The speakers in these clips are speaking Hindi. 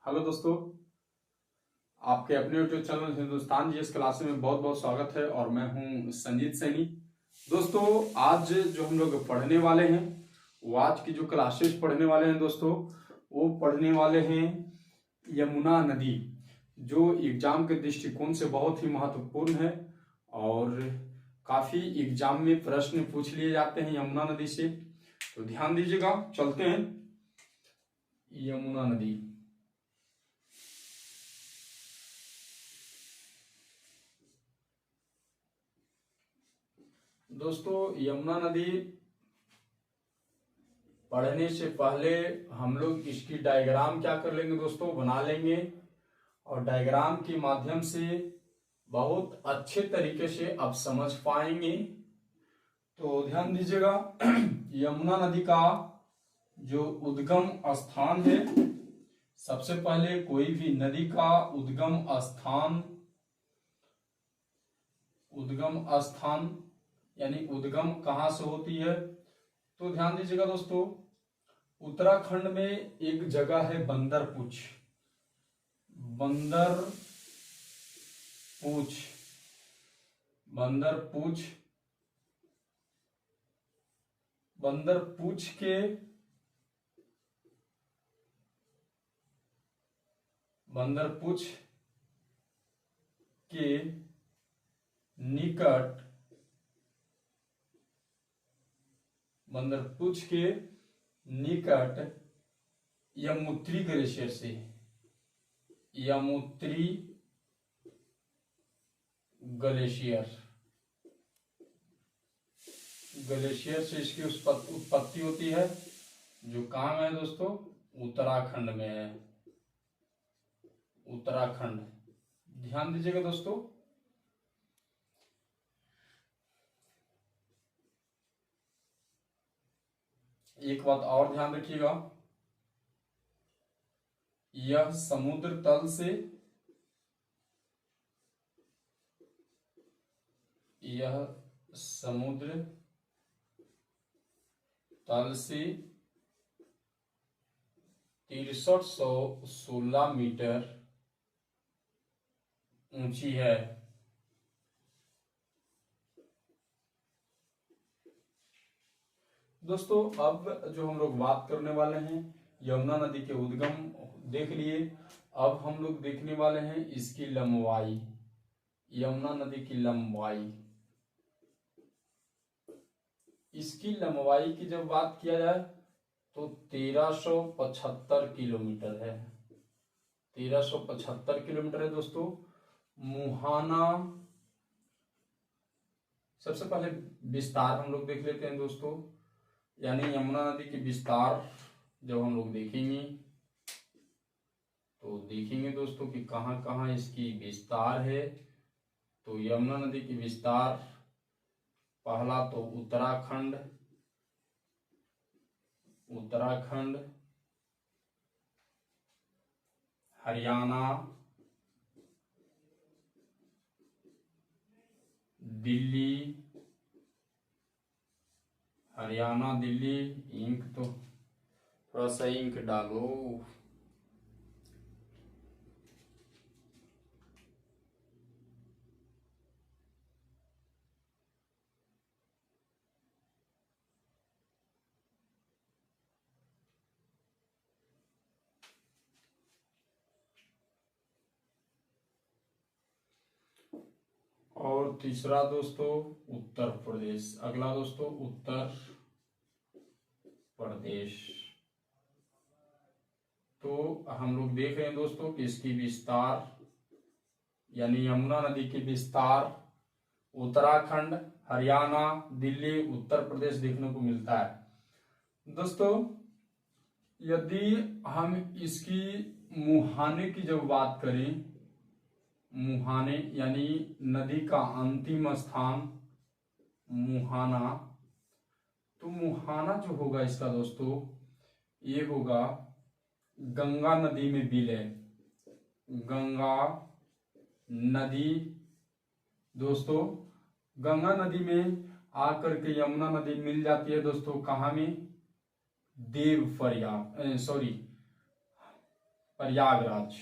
हेलो दोस्तों, आपके अपने YouTube channel Hindustan GS class में बहुत बहुत स्वागत है और मैं हूं संजीत सैनी। दोस्तों, आज जो हम लोग पढ़ने वाले हैं वो आज की जो क्लासेस पढ़ने वाले हैं दोस्तों, वो पढ़ने वाले हैं यमुना नदी, जो एग्जाम के दृष्टिकोण से बहुत ही महत्वपूर्ण है और काफी एग्जाम में प्रश्न पूछ लिए जाते हैं यमुना नदी से। तो ध्यान दीजिएगा, चलते हैं यमुना नदी। दोस्तों, यमुना नदी पढ़ने से पहले हम लोग इसकी डायग्राम क्या कर लेंगे दोस्तों, बना लेंगे और डायग्राम के माध्यम से बहुत अच्छे तरीके से आप समझ पाएंगे। तो ध्यान दीजिएगा, यमुना नदी का जो उद्गम स्थान है, सबसे पहले कोई भी नदी का उद्गम स्थान यानी उद्गम कहां से होती है, तो ध्यान दीजिएगा दोस्तों, उत्तराखंड में एक जगह है बंदरपूछ। बंदरपूछ के निकट यमुत्री ग्लेशियर से ग्लेशियर से इसकी उत्पत्ति होती है, जो कहाँ है दोस्तों, उत्तराखंड में है। उत्तराखंड, ध्यान दीजिएगा दोस्तों। एक बात और ध्यान रखिएगा, यह समुद्र तल से 6316 मीटर ऊंची है। दोस्तों, अब जो हम लोग बात करने वाले हैं, यमुना नदी के उद्गम देख लिए, अब हम लोग देखने वाले हैं इसकी लंबाई। यमुना नदी की लंबाई, इसकी लंबाई की जब बात किया जाए तो 1375 किलोमीटर है। 1375 किलोमीटर है दोस्तों। मुहाना, सबसे पहले विस्तार हम लोग देख लेते हैं दोस्तों, यानी यमुना नदी की विस्तार जब हम लोग देखेंगे तो देखेंगे दोस्तों कि कहाँ कहाँ इसकी विस्तार है। तो यमुना नदी की विस्तार, पहला तो उत्तराखंड, हरियाणा, दिल्ली, इंक तो थोड़ा सा इंक डालो। और तीसरा दोस्तों उत्तर प्रदेश। अगला दोस्तों उत्तर प्रदेश। तो हम लोग देख रहे हैं दोस्तों कि इसकी विस्तार, यानी यमुना नदी की विस्तार उत्तराखंड, हरियाणा, दिल्ली, उत्तर प्रदेश देखने को मिलता है। दोस्तों, यदि हम इसकी मुहाने की जब बात करें, मुहाने यानी नदी का अंतिम स्थान मुहाना, तो मुहाना जो होगा इसका दोस्तों, ये होगा गंगा नदी में विलय। गंगा नदी दोस्तों, गंगा नदी में आकर के यमुना नदी मिल जाती है दोस्तों, कहाँ में, प्रयागराज,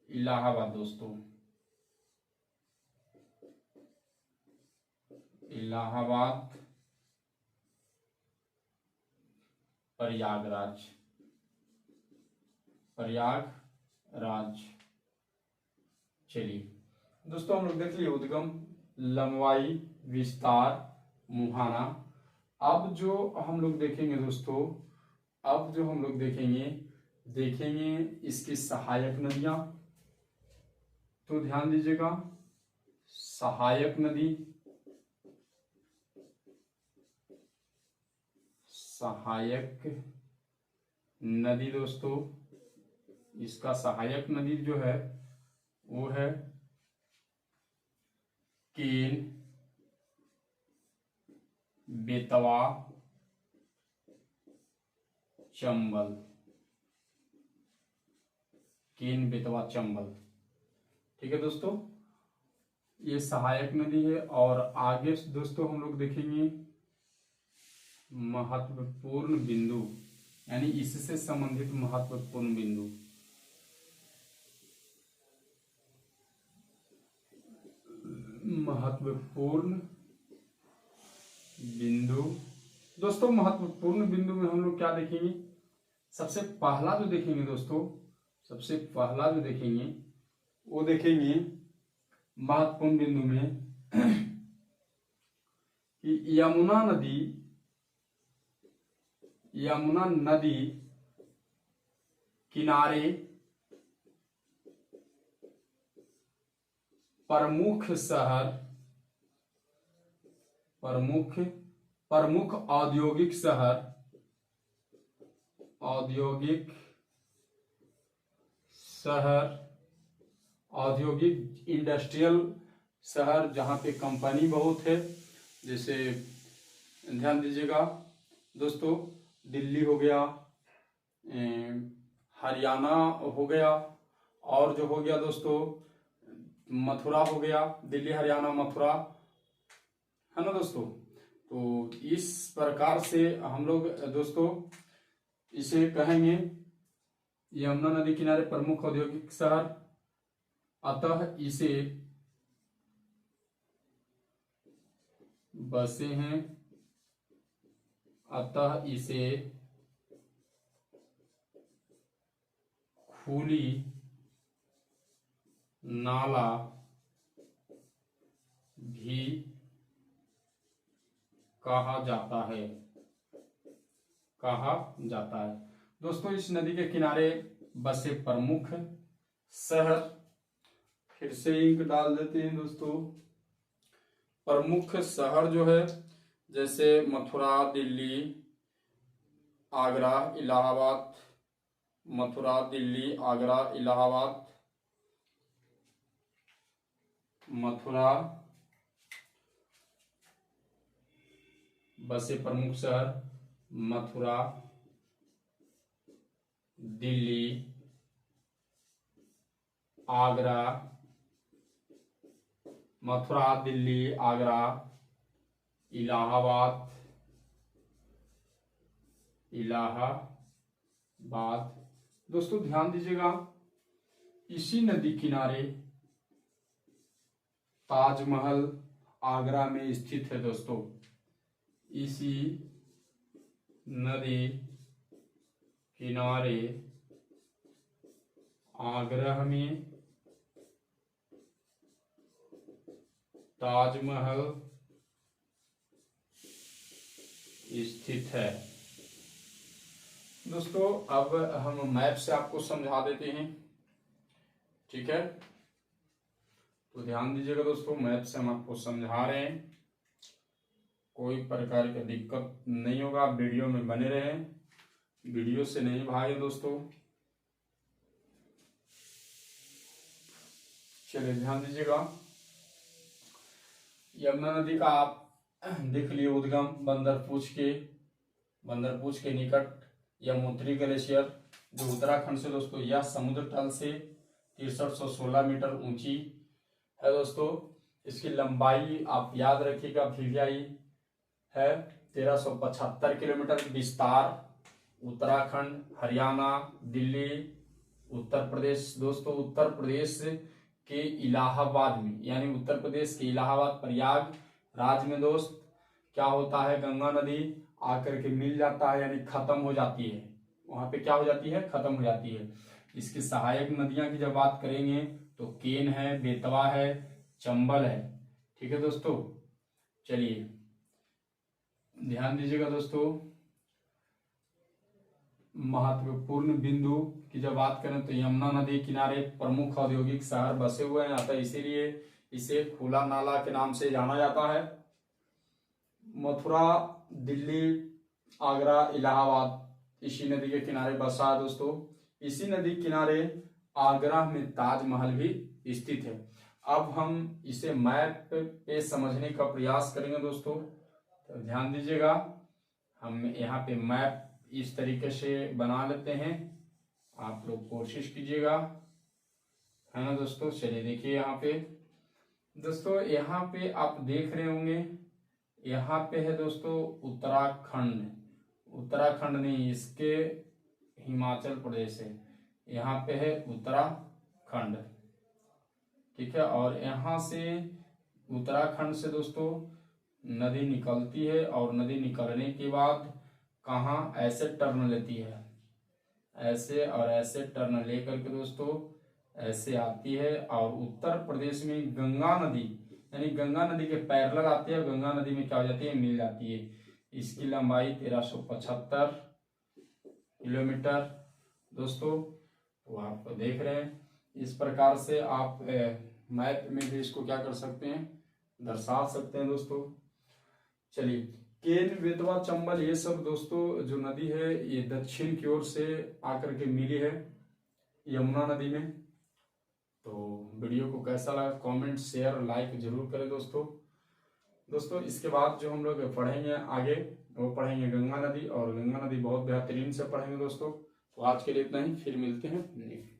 इलाहाबाद दोस्तों, इलाहाबाद, प्रयागराज, प्रयागराज। चलिए दोस्तों, हम लोग देख लिए उद्गम, लंबाई, विस्तार, मुहाना। अब जो हम लोग देखेंगे दोस्तों, अब जो हम लोग देखेंगे इसकी सहायक नदियां। तो ध्यान दीजिएगा, सहायक नदी, सहायक नदी दोस्तों, इसका सहायक नदी जो है वो है केन, बेतवा, चंबल, केन, बेतवा, चंबल। ठीक है दोस्तों, ये सहायक नदी है। और आगे दोस्तों हम लोग देखेंगे महत्वपूर्ण बिंदु, यानी इससे संबंधित महत्वपूर्ण बिंदु। महत्वपूर्ण बिंदु दोस्तों, महत्वपूर्ण बिंदु में हम लोग क्या देखेंगे? सबसे पहला जो देखेंगे दोस्तों, सबसे पहला जो देखेंगे वो देखेंगे महत्वपूर्ण बिंदु में कि यमुना नदी किनारे प्रमुख शहर, प्रमुख औद्योगिक शहर, औद्योगिक इंडस्ट्रियल शहर, जहाँ पे कंपनी बहुत है। जैसे ध्यान दीजिएगा दोस्तों, दिल्ली हो गया, हरियाणा हो गया, और जो हो गया दोस्तों मथुरा हो गया, दिल्ली, हरियाणा, मथुरा, है ना दोस्तों। तो इस प्रकार से हम लोग दोस्तों इसे कहेंगे यमुना नदी किनारे प्रमुख औद्योगिक शहर, अतः इसे बसे हैं, अतः इसे खुली नाला भी कहा जाता है, दोस्तों। इस नदी के किनारे बसे प्रमुख शहर, फिर से इंक डाल देते हैं दोस्तों। प्रमुख शहर जो है जैसे मथुरा, दिल्ली, आगरा, इलाहाबाद, मथुरा, दिल्ली, आगरा, इलाहाबाद, मथुरा, बसे प्रमुख शहर मथुरा, दिल्ली, आगरा, मथुरा, दिल्ली, आगरा, इलाहाबाद, दोस्तों ध्यान दीजिएगा, इसी नदी किनारे ताजमहल आगरा में स्थित है दोस्तों। इसी नदी किनारे आगरा में ताजमहल स्थित है दोस्तों। अब हम मैप से आपको समझा देते हैं, ठीक है। तो ध्यान दीजिएगा दोस्तों, मैप से हम आपको समझा रहे हैं, कोई प्रकार की दिक्कत नहीं होगा। वीडियो में बने रहें, वीडियो से नहीं भागे दोस्तों। चलिए ध्यान दीजिएगा, यमुना नदी का आप देख लिए उद्गम बंदरपूछ के निकट यमुनोत्री ग्लेशियर जो उत्तराखंड से दोस्तों, यह समुद्र तल से 6316 मीटर ऊंची है दोस्तों। इसकी लंबाई आप याद रखिएगा, VVI है 1375 किलोमीटर। विस्तार उत्तराखंड, हरियाणा, दिल्ली, उत्तर प्रदेश दोस्तों, उत्तर प्रदेश के इलाहाबाद में, यानी उत्तर प्रदेश के इलाहाबाद प्रयाग राज्य में दोस्त क्या होता है, गंगा नदी आकर के मिल जाता है, यानी खत्म हो जाती है। वहां पे क्या हो जाती है, खत्म हो जाती है। इसकी सहायक नदियां की जब बात करेंगे तो केन है, बेतवा है, चंबल है। ठीक है दोस्तों, चलिए ध्यान दीजिएगा दोस्तों। महत्वपूर्ण बिंदु की जब बात करें तो यमुना नदी किनारे प्रमुख औद्योगिक शहर बसे हुए हैं, अतः इसीलिए इसे खुला नाला के नाम से जाना जाता है। मथुरा, दिल्ली, आगरा, इलाहाबाद इसी नदी के किनारे बसा है दोस्तों। इसी नदी किनारे आगरा में ताजमहल भी स्थित है। अब हम इसे मैप पे समझने का प्रयास करेंगे दोस्तों, तो ध्यान दीजिएगा। हम यहाँ पे मैप इस तरीके से बना लेते हैं, आप लोग कोशिश कीजिएगा, है ना दोस्तों। चलिए देखिए यहाँ पे दोस्तों, यहाँ पे आप देख रहे होंगे, यहाँ पे है दोस्तों उत्तराखंड, उत्तराखंड नहीं, इसके हिमाचल प्रदेश है, यहाँ पे है उत्तराखंड। ठीक है, और यहाँ से उत्तराखंड से दोस्तों नदी निकलती है, और नदी निकलने के बाद कहाँ ऐसे टर्न लेती है, ऐसे और ऐसे टर्न लेकर के दोस्तों ऐसे आती है, और उत्तर प्रदेश में गंगा नदी, यानी गंगा नदी के पैरेलल आती है, और गंगा नदी में क्या हो जाती है, मिल जाती है। इसकी लंबाई 1375 किलोमीटर दोस्तों, तो आप देख रहे हैं। इस प्रकार से आप मैप में भी इसको क्या कर सकते हैं, दर्शा सकते हैं दोस्तों। चलिए, केन, बेतवा, चंबल ये सब दोस्तों जो नदी है ये दक्षिण की ओर से आकर के मिली है यमुना नदी में। तो वीडियो को कैसा लगा कमेंट, शेयर, लाइक जरूर करें दोस्तों। दोस्तों इसके बाद जो हम लोग पढ़ेंगे आगे, वो पढ़ेंगे गंगा नदी, और गंगा नदी बहुत बेहतरीन से पढ़ेंगे दोस्तों। तो आज के लिए इतना ही, फिर मिलते हैं।